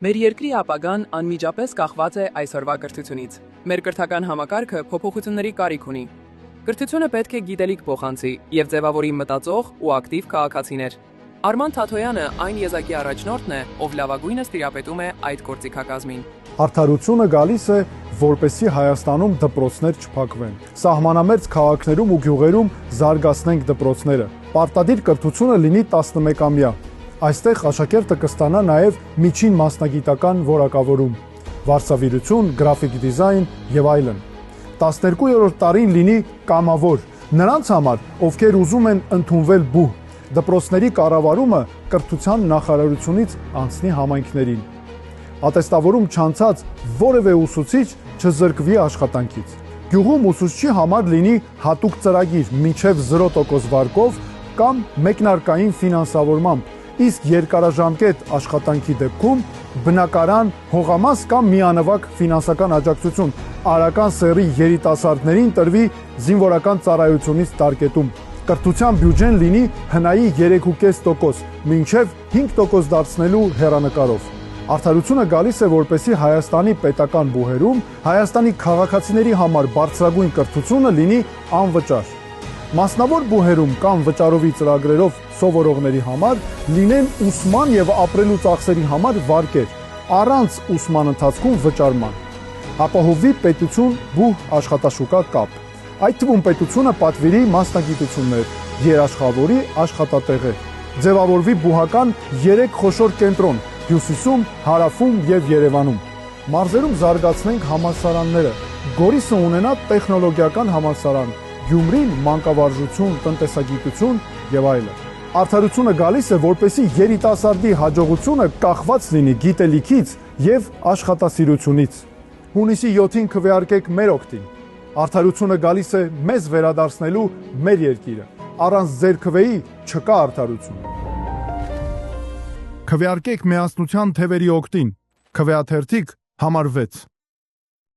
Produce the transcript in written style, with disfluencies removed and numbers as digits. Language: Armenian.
Մեր երկրի ապագան անմիջապես կախված է այսօրվա կրթությունից։ Մեր կրթական համակարգը փոփոխությունների կարիք ունի։ Կրթությունը պետք է գիտելիք փոխանցի եւ ձևավորի մտածող ու ակտիվ քաղաքացիներ։ Արման Թաթոյանը այն եզակի առաջնորդն է, ով լավագույնս տիրապետում է այդ գործիքակազմին։ Արդարությունը գալիս է, որպեսզի Հայաստանում դպրոցներ չփակվեն։ Սահմանամերձ քաղաքներում ու գյուղերում զարգացնենք դպրոցները։ Պարտադիր կրթությունը լինի 11-ամյա։ Այստեղ աշակերտը կստանա նաև միջին մասնագիտական որակավորում, վարսավիրություն, գրաֆիկ դիզայն եւ այլն։ 12-րդ տարին լինի կամավոր, նրանց համար, ովքեր ուզում են ընդունվել բուհ, դպրոցների կառավարումը կրթության նախարարությունից անցնի համայնքներին։ Ատեստավորում չանցած որևէ ուսուցիչ չզրկվի աշխատանքից։ Գյուղում ուսուցչի համար լինի հատուկ ծրագիր մինչև 0% վարկով կամ մեկնարկային ֆինանսավորմամբ, իսկ երկարաժամկետ աշխատանքի դեպքում բնակարան, հողամաս կամ միանվագ ֆինանսական աջակցություն, արական սեռի երիտասարդներին տրվի զինվորական ծառայությունից տարկետում։ Կրթության բյուջեն լինի հնայի 3.5%, մինչև 5% դարձնելու հեռանկարով։ Արդարությունը գալիս է, որպեսզի Հայաստանի պետական բուհերում Հայաստանի քաղաքացիների համար բարձրագույն կրթությունը լինի անվճար։ Մասնավոր բուհերում կամ վճարովի ծրագրերով սովորողների համար լինեն ուսման եւ ապրելու ծախսերի համար վարկեր, առանց ուսման ընթացքում վճարման։ Ապահովի պետություն բուհ աշխատաշուկա կապ։ Այդ թվում պետությունը պատվիրի մասնագիտություններ, երաշխավորի աշխատատեղեր։ Ձևավորվի բուհական 3 խոշոր կենտրոն՝ Հյուսիսում, Հարավում եւ Երևանում։ Մարզերում զարգացնենք համալսարանները։ Գորիսը ունենա տեխնոլոգիական համալսարան, Գյումրին մանկավարժություն, տնտեսագիտություն եւ այլն։ Արդարությունը գալիս է, որպեսզի երիտասարդի հաջողությունը կախված լինի գիտելիքից եւ աշխատասիրությունից։ Հունիսի 7-ին քվեարկեք մեր օգտին։ Արդարությունը գալիս է մեզ վերադարձնելու մեր երկիրը։ Առանց ձեր քվեի չկա արդարություն։ Քվեարկեք միասնության թևերի օգտին։ Քվեաթերթիկ համար 6